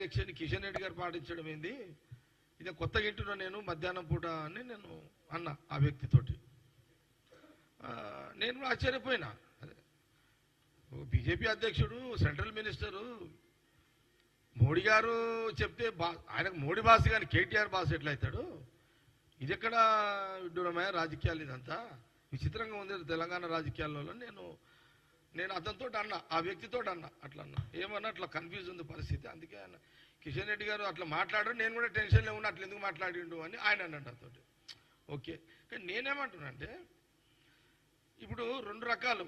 Election Kishan Reddy గారు పాటించడం ఏంది, ఇదే కొత్తగా ఇంటున్నా నేను మధ్యాహ్నం పూట అని నేను అన్న ఆ వ్యక్తితోటి. నేను కూడా ఆశ్చర్యపోయినా. అదే బీజేపీ అధ్యక్షుడు సెంట్రల్ మినిస్టరు మోడీ గారు చెప్తే ఆయనకు మోడీ బాస్ కానీ కేటీఆర్ బాస్ ఎట్లయితాడు? ఇది ఎక్కడ విడ్డూరమైన రాజకీయాలు, ఇదంతా విచిత్రంగా ఉంది తెలంగాణ రాజకీయాల్లో. నేను అతనితో అన్నా, ఆ వ్యక్తితో అన్నా, అట్లా అన్నా, ఏమన్నా అట్లా కన్ఫ్యూజ్ ఉంది పరిస్థితి. అందుకే అన్న కిషన్ రెడ్డి గారు అట్లా మాట్లాడారు, నేను కూడా టెన్షన్లో ఉన్నా, అట్లా ఎందుకు మాట్లాడిండు అని ఆయన అన్నాడు అతోటి. ఓకే, కానీ నేనేమంటున్నా అంటే ఇప్పుడు రెండు రకాలు.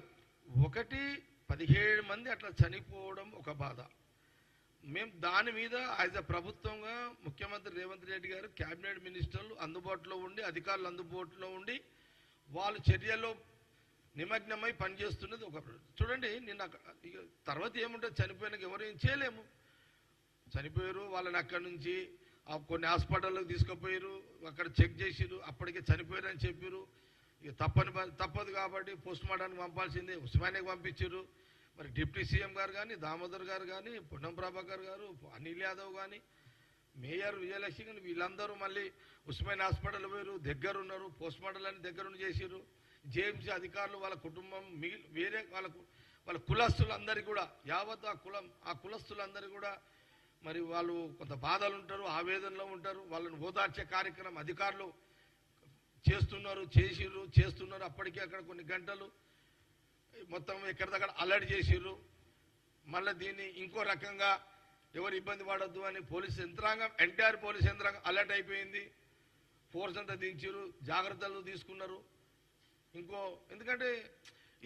ఒకటి 17 మంది అట్లా చనిపోవడం ఒక బాధ. మేము దాని మీద యాజ్ అ ప్రభుత్వంగా ముఖ్యమంత్రి రేవంత్ రెడ్డి గారు, క్యాబినెట్ మినిస్టర్లు అందుబాటులో ఉండి, అధికారులు అందుబాటులో ఉండి వాళ్ళు చర్యల్లో నిమగ్నమై పనిచేస్తున్నది ఒక. చూడండి, నిన్న తర్వాత ఏముంటుంది, చనిపోయినాక ఎవరు ఏం చేయలేము. చనిపోయారు, వాళ్ళని అక్కడి నుంచి కొన్ని హాస్పిటల్కి తీసుకుపోయారు, అక్కడ చెక్ చేసిరు, అప్పటికే చనిపోయారు అని చెప్పారు. ఇక తప్పదు కాబట్టి పోస్ట్ మార్టానికి పంపాల్సిందే, ఉస్మానియాకి పంపించారు. మరి డిప్యూటీ సీఎం గారు కానీ, దామోదర్ గారు కానీ, పొన్నం ప్రభాకర్ గారు, అనిల్ యాదవ్ కానీ, మేయర్ విజయలక్ష్మి కానీ, వీళ్ళందరూ మళ్ళీ ఉస్మానియా హాస్పిటల్ పోయారు, దగ్గర ఉన్నారు, పోస్ట్ మార్టం అని దగ్గరుండి చేసిరు. జేఎంసీ అధికారులు, వాళ్ళ కుటుంబం, వేరే వాళ్ళ కులస్తులందరికీ కూడా, యావత్ ఆ కులస్తులందరికీ కూడా మరి వాళ్ళు కొంత బాధలు ఉంటారు, ఆవేదనలో ఉంటారు. వాళ్ళని ఓదార్చే కార్యక్రమం అధికారులు చేస్తున్నారు. అప్పటికే అక్కడ కొన్ని గంటలు మొత్తం ఎక్కడిదక్కడ అలర్ట్ చేసిర్రు. మళ్ళీ దీన్ని ఇంకో రకంగా ఎవరు ఇబ్బంది పడద్దు అని పోలీస్ యంత్రాంగం, ఎంటైర్ పోలీస్ యంత్రాంగం అలర్ట్ అయిపోయింది. ఫోర్స్ అంతా దించారు, జాగ్రత్తలు తీసుకున్నారు. ఎందుకంటే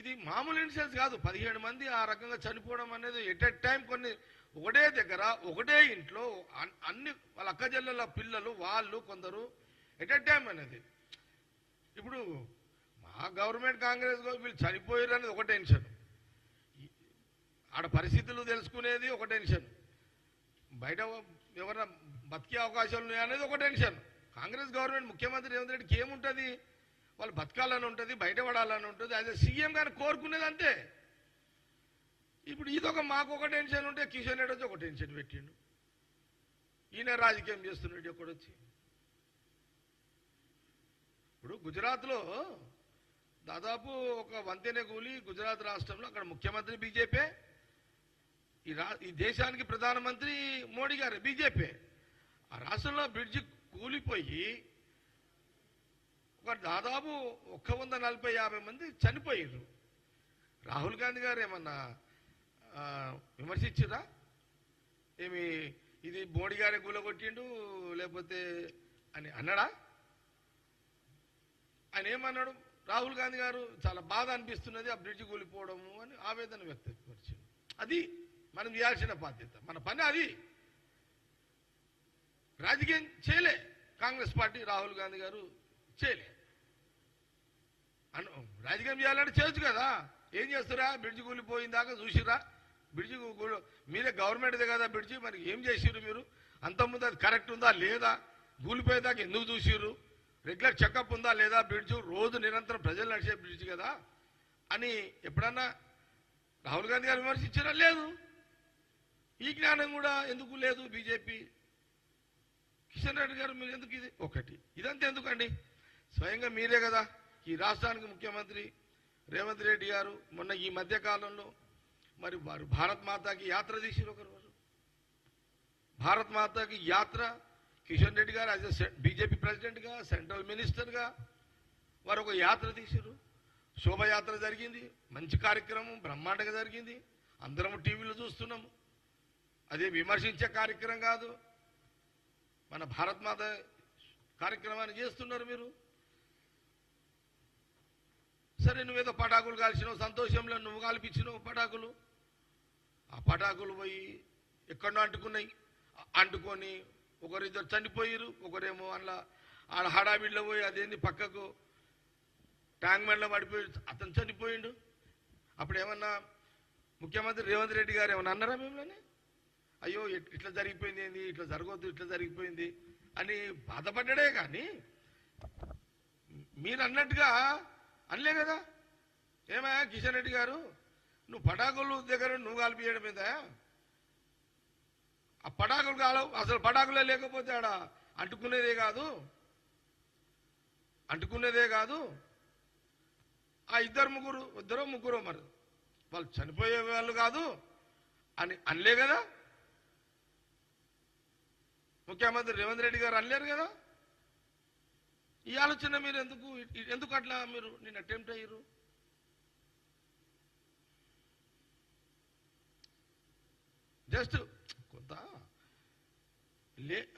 ఇది మామూలు ఇన్సిడెంట్స్ కాదు. 17 మంది ఆ రకంగా చనిపోవడం అనేది ఎట్ ఎ టైం, కొన్ని ఒకటే దగ్గర ఒకటే ఇంట్లో అన్ని వాళ్ళ అక్కజల్లల పిల్లలు వాళ్ళు కొందరు ఎట్ ఎ టైం అనేది. ఇప్పుడు మా గవర్నమెంట్ కాంగ్రెస్ వీళ్ళు చనిపోయారు అనేది ఒక టెన్షన్, ఆడ పరిస్థితులు తెలుసుకునేది ఒక టెన్షన్, బయట ఎవరైనా బతికే అవకాశాలు ఉన్నాయనేది ఒక టెన్షన్. కాంగ్రెస్ గవర్నమెంట్ ముఖ్యమంత్రి రేవంత్ రెడ్డికి ఏముంటుంది, వాళ్ళు బతకాలని ఉంటుంది, బయటపడాలని ఉంటుంది, యాజ్ ఎ సీఎం గారిని కోరుకునేది అంతే. ఇప్పుడు ఇదొక మాకు ఒక టెన్షన్ ఉంటే కిషన్ రెడ్డి వచ్చి ఒక టెన్షన్ పెట్టిండు. ఈయన రాజకీయం చేస్తున్నాడు ఎక్కడొచ్చి. ఇప్పుడు గుజరాత్లో దాదాపు ఒక వంతెన కూలి, గుజరాత్ రాష్ట్రంలో అక్కడ ముఖ్యమంత్రి బీజేపీ, ఈ దేశానికి ప్రధానమంత్రి మోడీ గారు బీజేపీ. ఆ రాష్ట్రంలో బ్రిడ్జి కూలిపోయి ఒక దాదాపు 140-150 మంది చనిపోయారు. రాహుల్ గాంధీ గారు ఏమన్నా విమర్శించిరా? ఏమి ఇది మోడీ గారే కూలగొట్టిండు లేకపోతే అని అన్నాడా? ఆయన ఏమన్నాడు? రాహుల్ గాంధీ గారు చాలా బాధ అనిపిస్తున్నది ఆ బ్రిడ్జి కూలిపోవడము అని ఆవేదన వ్యక్తపరిచారు. అది మనం చేయాల్సిన బాధ్యత, మన పని అది. రాజకీయం చేయలే కాంగ్రెస్ పార్టీ, రాహుల్ గాంధీ గారు చేయలే. రాజకీయం చేయాలంటే చేయొచ్చు కదా. ఏం చేస్తారా? బ్రిడ్జి కూలిపోయిందాకా చూసిరా? బ్రిడ్జి మీరే గవర్నమెంట్దే కదా బ్రిడ్జి, మరి ఏం చేసిర్రు మీరు? అంతకుముందు అది కరెక్ట్ ఉందా లేదా? కూలిపోయేదాకా ఎందుకు చూసిర్రు? రెగ్యులర్ చెకప్ ఉందా లేదా? బ్రిడ్జ్ రోజు నిరంతరం ప్రజలు నడిచే బ్రిడ్జ్ కదా అని ఎప్పుడన్నా రాహుల్ గాంధీ గారు విమర్శించారా? లేదు. ఈ జ్ఞానం కూడా ఎందుకు లేదు బీజేపీ? కిషన్ రెడ్డి గారు మీరు ఎందుకు ఇది ఒకటి, ఇదంతా ఎందుకండి? స్వయంగా మీరే కదా ఈ రాష్ట్రానికి ముఖ్యమంత్రి రేవంత్ రెడ్డి గారు. మొన్న ఈ మధ్య కాలంలో మరి వారు భారత్ మాతాకి యాత్ర తీసిరు. ఒకరోజు భారత్ మాతాకి యాత్ర కిషన్ రెడ్డి గారు యాజ్ ఎ బీజేపీ ప్రెసిడెంట్గా, సెంట్రల్ మినిస్టర్గా వారు ఒక యాత్ర తీసిరు. శోభయాత్ర జరిగింది, మంచి కార్యక్రమం, బ్రహ్మాండంగా జరిగింది. అందరం టీవీలో చూస్తున్నాము. అదే విమర్శించే కార్యక్రమం కాదు, మన భారత్ మాత కార్యక్రమాన్ని చేస్తున్నారు మీరు. సరే, నువ్వేదో పటాకులు కాల్చినావు, సంతోషంలో నువ్వు కాల్పించినావు పటాకులు. ఆ పటాకులు పోయి ఎక్కడో అంటుకొని ఒకరిద్దరు చనిపోయారు. ఒకరేమో అందులో ఆడ హడావిడిలో పోయి అదేంది పక్కకు ట్యాంక్ బండ్లో పడిపోయి అతను చనిపోయిండు. అప్పుడు ఏమన్నా ముఖ్యమంత్రి రేవంత్ రెడ్డి గారు ఏమన్నా అన్నారా మిమ్మల్ని? అయ్యో ఇట్లా జరిగిపోయింది, ఏంది ఇట్లా జరగవద్దు, ఇట్లా జరిగిపోయింది అని బాధపడ్డాడే కానీ మీరు అన్నట్టుగా అనలే కదా. ఏమయ్యా కిషన్ రెడ్డి గారు, నువ్వు పటాకులు దగ్గర నువ్వు కాల్పియడం మీద ఆ పటాకులు కాదు, అసలు పటాకులే లేకపోతే ఆడ అంటుకునేదే కాదు. ఆ ఇద్దరు ముగ్గురు మరి వాళ్ళు చనిపోయే వాళ్ళు కాదు అని అనలే కదా. ముఖ్యమంత్రి రేవంత్ రెడ్డి గారు అనలేరు కదా. ఈ ఆలోచన మీరు ఎందుకు అట్లా మీరు నేను అటెంప్ట్ అయ్యారు? జస్ట్ కొంత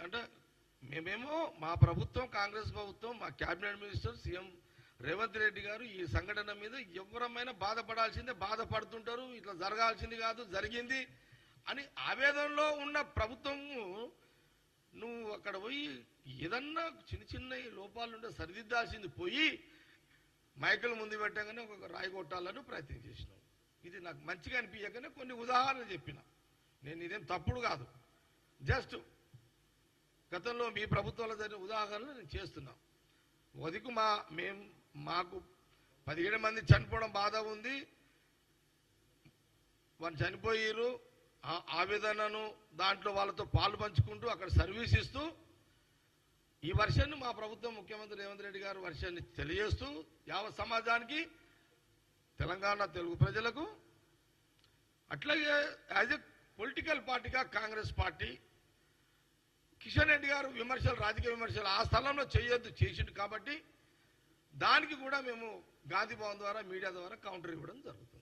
అంటే మేమేమో మా ప్రభుత్వం, కాంగ్రెస్ ప్రభుత్వం, మా cabinet minister CM Revanth Reddy గారు ఈ సంఘటన మీద ఎవరమైనా బాధపడాల్సిందే, బాధపడుతుంటారు. ఇట్లా జరగాల్సింది కాదు, జరిగింది అని ఆవేదనలో ఉన్న ప్రభుత్వము నువ్వు అక్కడ పోయి ఏదన్నా చిన్న లోపాలు ఉంటే సరిదిద్దాల్సింది పోయి మైకులు ముందు పెట్టగానే ఒక రాయి కొట్టాలని ప్రయత్నం చేసినావు. ఇది నాకు మంచిగా అనిపించగానే కొన్ని ఉదాహరణలు చెప్పిన. నేను ఇదేం తప్పుడు కాదు, జస్ట్ గతంలో మీ ప్రభుత్వంలో జరిగిన ఉదాహరణలు నేను చేస్తున్నా. వదికు మాకు 17 మంది చనిపోవడం బాధ ఉంది, వాళ్ళు చనిపోయారు. ఆ ఆవేదనను దాంట్లో వాళ్ళతో పాలు పంచుకుంటూ అక్కడ సర్వీస్ ఇస్తూ ఈ వర్షాన్ని మా ప్రభుత్వం ముఖ్యమంత్రి రేవంత్ రెడ్డి గారు వర్షాన్ని తెలియజేస్తూ యావత్ సమాజానికి, తెలంగాణ తెలుగు ప్రజలకు, అట్లాగే యాజ్ ఎ పొలిటికల్ పార్టీగా కాంగ్రెస్ పార్టీ కిషన్ రెడ్డి గారు రాజకీయ విమర్శలు ఆ స్థలంలో చేయొద్దు చేసిండు కాబట్టి దానికి కూడా మేము గాంధీ భవన్ ద్వారా మీడియా ద్వారా కౌంటర్ ఇవ్వడం జరుగుతుంది.